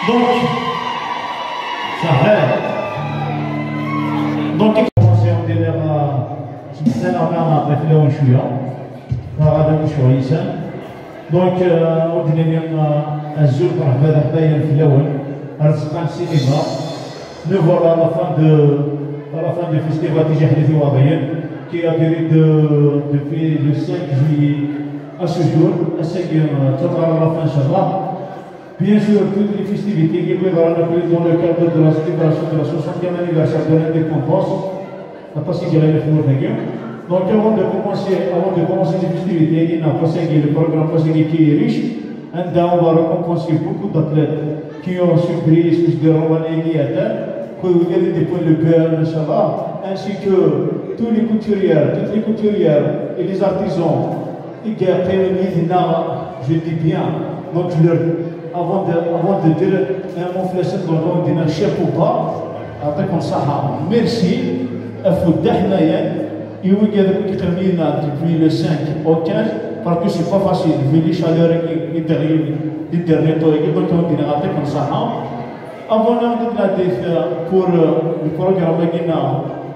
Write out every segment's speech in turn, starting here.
Donc, صحيح. دونك كومونسي ندير انا نقفلو شويه هذا مش كويسه. دونك ودينا الزول مرحبا حبايا في الاول رزقنا السينما nous voilà à la fin du festival de Jahdi Wabayen qui a duré depuis le 5 juillet à ce jour, à ce jour, à la fin, Inch'Allah. Bien sûr, toutes les festivités qui peuvent avoir dans le cadre de la célébration de la 60e anniversaire de l'indépendance, parce qu'il y a les fonds de. Donc, avant de commencer les festivités, il y a le programme qui est riche. On va récompenser beaucoup d'athlètes qui ont surpris ce que vous avez des points de gueule, Inch'Allah, ainsi que toutes les couturières et les artisans. Je dis bien, donc avant de dire un mot fléché dans le nom d'un chef ou pas, après comme ça, merci, il faut d'ahnaïen, et oui, qui termine depuis le 5 au 15, parce que c'est pas facile, vu les chaleurs et les derniers temps, et donc on dit après comme ça. Avant de pour le programme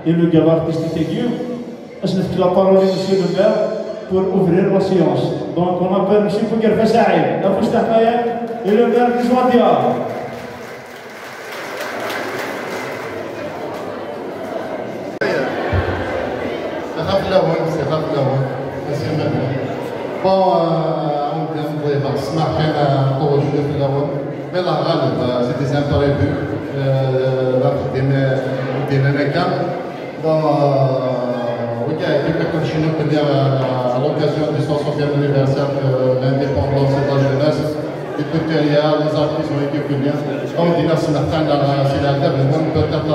et le gala artistique, je vais la parole à M. le maire pour ouvrir la séance. Donc on appelle M. Fouguer Fassaïd, la Foustahmaïa et le maire du Zouadia. Mais la غالب c'est des imprévus à l'occasion du 60e anniversaire de l'indépendance et de la jeunesse, les couturières, les artistes ont été venus. On dit que c'est peut-être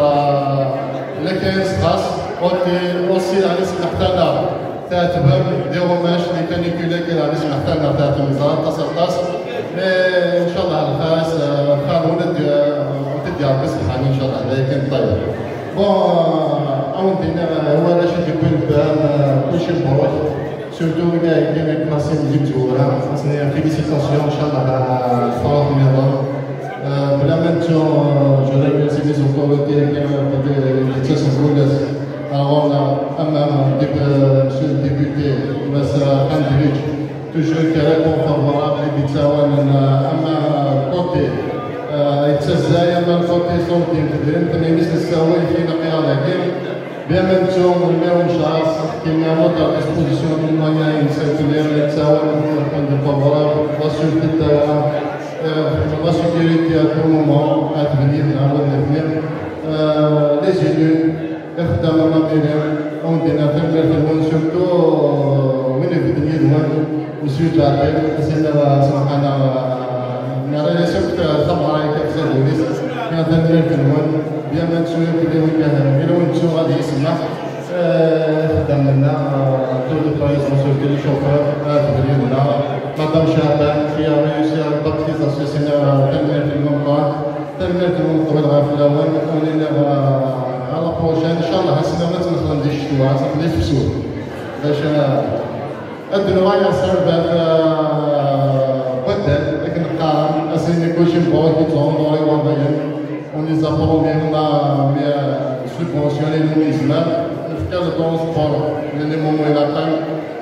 les 15 traces, aussi la liste تعتبر دي قماش اللي كان يقول لك راه ليش محتاجنا تاع المزرعه تصرطاس ان شاء الله الخاص قانون تدي على بصحه ان شاء الله لكن طيب بون عاودنا هو راشد يقول بان كلشي مبروك سورتو كاين كلاسي اللي جبتو خاصني فيليسيتاسيون ان شاء الله على الفرق النظام بلا ما انتو جو ريميرسي لي زوتوريتي اللي تسمعوا Alors, monsieur le député, Andrich, toujours qui répond favorable et dit ça, côté, التزايا من côté صوتي متدرين تميميس نساوي فينا قيادة كيف bien maintenant نلماو نشعص كيما نوضع ديسبوزيسيون من المويان نساوي نتساوى نكون favorable la sécurité à tout moment à venir نعاود نبني les élus اخدمنا بهم عندنا في المركز سورتو من الدنيا دوان مسيو جابر سيدنا سبحانه نرى سبت خبر كيف بوليس كان المركز دوان بيان نشوف كده وكان غير ونشوف هذه اسمها خدمنا طول الطريق سورتو الشوفير تبريدنا مدام شعبان في رئيس البطيخه سيدنا تنميه المنطقه في الاول ولنا على بروجين ان شاء الله هالسنه ما تنخلنديش الشتوى تنخلي في السوق باش الدنيا صعبه بدل لكن القرار اسيني كلشي مبروك يتوضوا وضعيا وني زابرومي مي سوبونسيوني الميزمان في كاع الترونسبور اللي مومو الى قام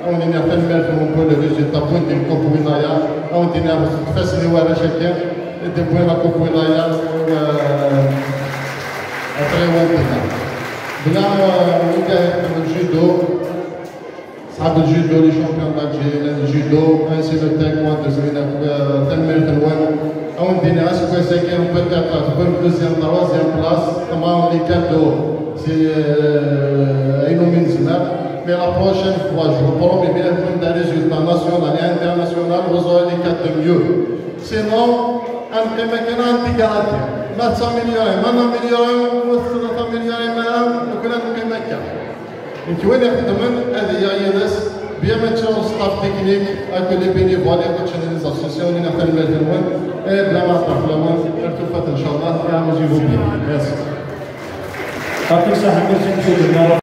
وني نعطي المال مون لو ريزولتا بوين دي كوبوينايا او دي نعرف تفاسلي ورا شكل دي بوين لا كوبوينايا après بلا وكان الجودو صحاب الجودو لي شامبيون d'Algérie الجودو ainsi le taekwondo زوينه تنميه الوان او ندينا اسكو ساكن بوتيتر تكون دوزيام تروازيام بلاص تمام لي كادو سي اينو من زمان مي لا بروشين فوا جو برومي بلا نكون دا ريزولتا ناسيونال اي انترناسيونال وزو لي كاد ميو سينون انا كان عندي كاراتيه ما 9 مليون ما 9 مليون و 3 مليون ما كنا نقيم هكا انت وين يخدمون هذه هي ناس بيان ماتشون ستاف تكنيك هاكا لي بينيفول كلشي لي زاسوسياسيون اللي نخدم المال بلا ما نطرح بلا ما ارتفعت ان شاء الله يا مجيبو بي ميرسي يعطيك الصحة ميرسي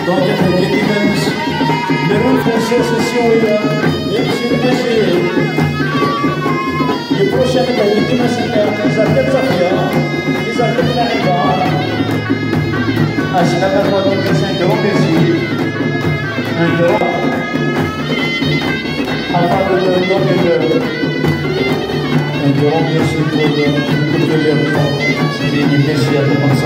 Donc, le rôle de l'association est le prochain qui les athlètes Safia, les athlètes Naïba. Je n'avais pas donc c'est un grand merci. Un grand. Afin de donner un grand merci pour le gouvernement. C'est une merci à tout le monde.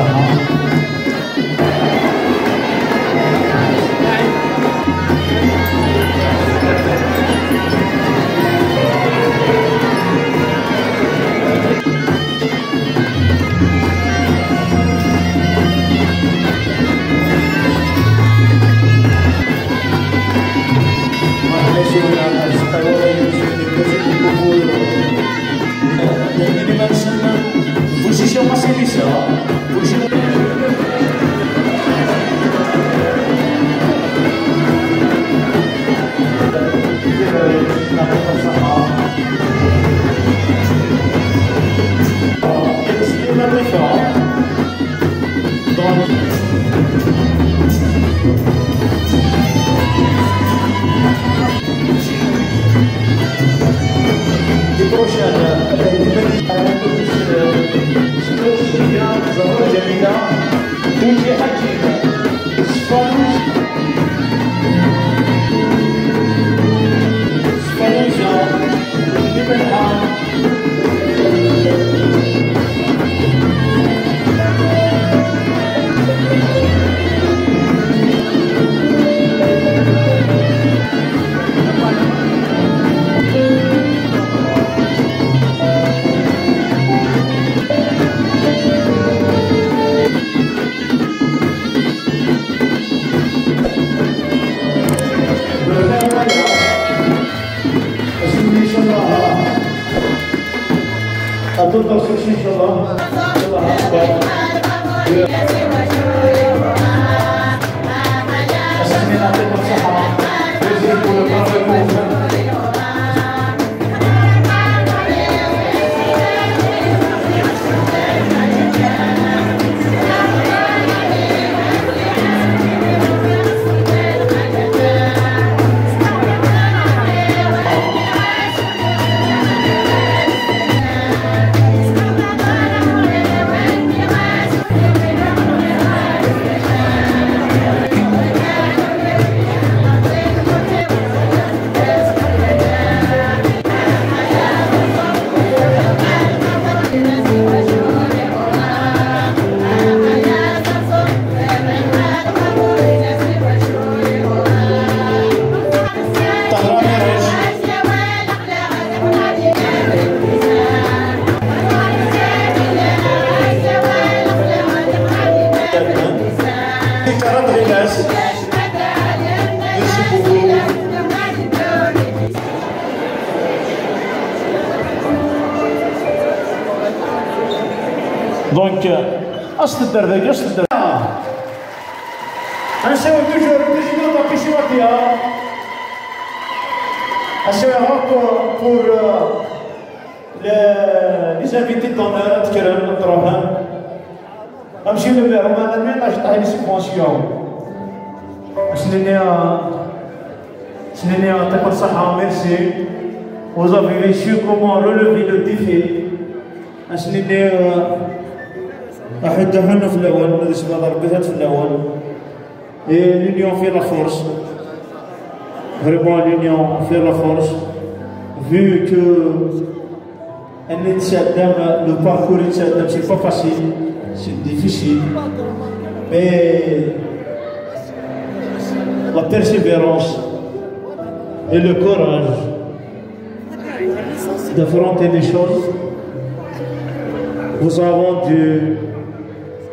Donc, أصل الدربية أصل الدربية. نسوي toujours président de Piscimatia. نسويها pour les invités d'honneur تكرم نطربهم. نمشي للمير وما نمين نشطح لي سبونسيون. سنيني يعطيكم الصحة merci. Vous avez su comment relever le défi. سنيني أحد هنا في الأول الذي سبق ضربتها في الأول l'union fait la force vraiment l'union fait la force vu que le parcours c'est pas facile c'est difficile mais la persévérance et le courage d'affronter les choses nous avons du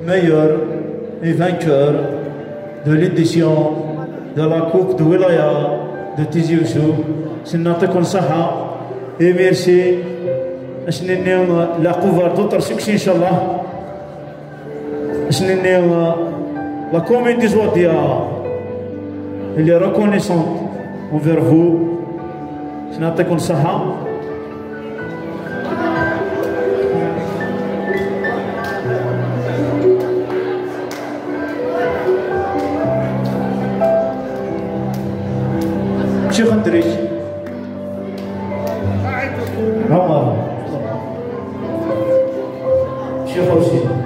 meilleur et vainqueur de l'édition de la Coupe de Wilaya de Tizi Ouzou. C'est notre صحة et merci. أشنني لاقوفر d'autres succès Inch'Allah. أشنني la communauté Zouadia elle est reconnaissante envers vous. C'est notre صحة. مدريش عمر شيخ حسين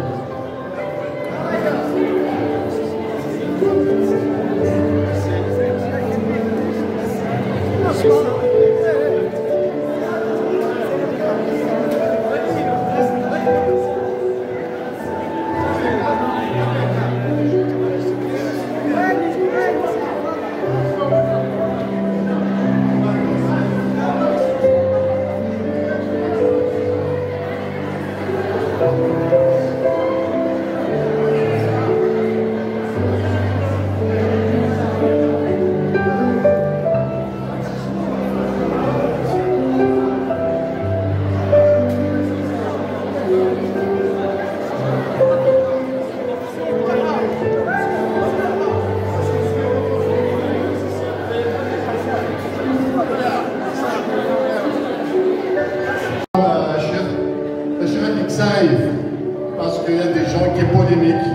Parce qu'il y a des gens qui sont polémiques,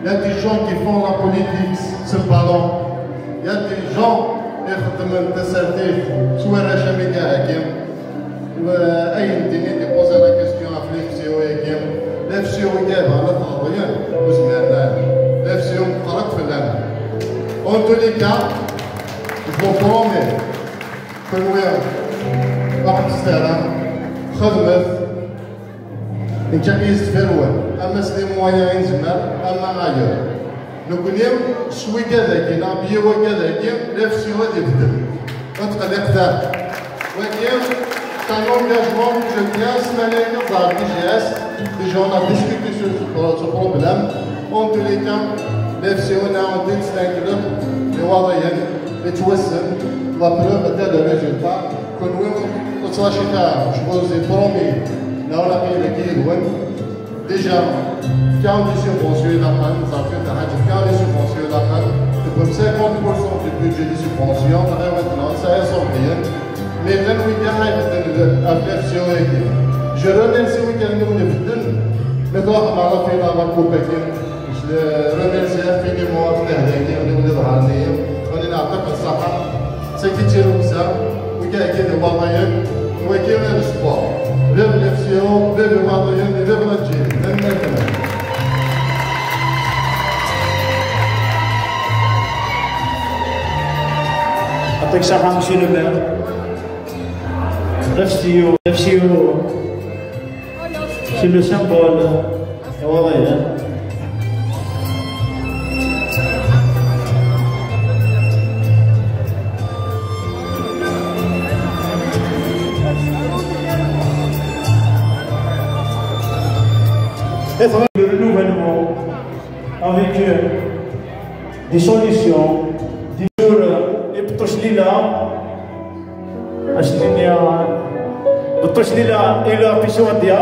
il y a des gens qui font la politique sur le ballon, il y a des gens qui font des soit la jamais gagne, qui posent la question à l'FCO et l'FCO est à la travail, l'FCO est en tous les cas, il faut promettre que nous avons إن كان يستفروا أما سليم مويا زمر أما غاير نقوليم شوي كذا كنا بيوا كذا كيم نفسي غادي يبدل وتقلق ذاك ولكن كان engagement que je tiens semaine dans la DGS déjà on a discuté sur ce problème en tous les cas l'FCO n'a en tête c'est un club لوضعيا يتوسل la preuve de le résultat que nous on s'en je vous ai promis là on a payé le kilogramme. Déjà, quand les subventions de la PAN, ça fait quand les subventions de la PAN, c'est comme 50% du budget des subventions, maintenant ça est sans rien. Mais là, nous avons fait je remercie nous mais toi, on a fait la coupe. Je remercie infiniment on est c'est qui tire ça, on a le sport. Vive l'FCO, vive le Madrid, vive l'Algérie. يعطيك الصحة مسيو لو مير. l'FCO c'est le symbole وضعي. Le renouvellement avec des solutions, des jours et بتوشليلا أشنيا بتوشليلا إلى بيشوديا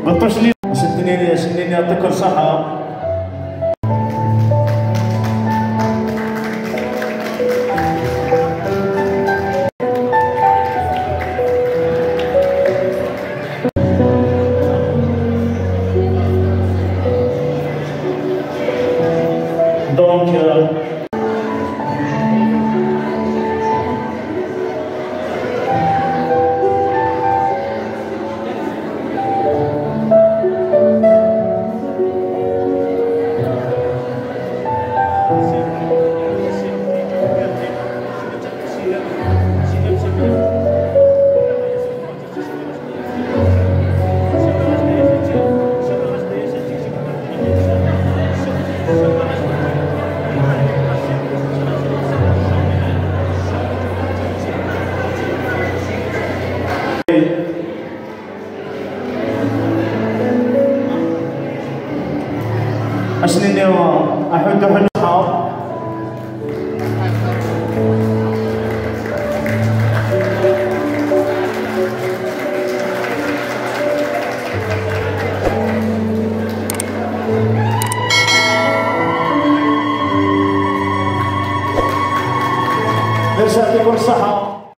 بتوشليلا شنيني يعطيكم الصحة. Donc, أشنيني أحد حلوها برشا يعطيكم الصحة.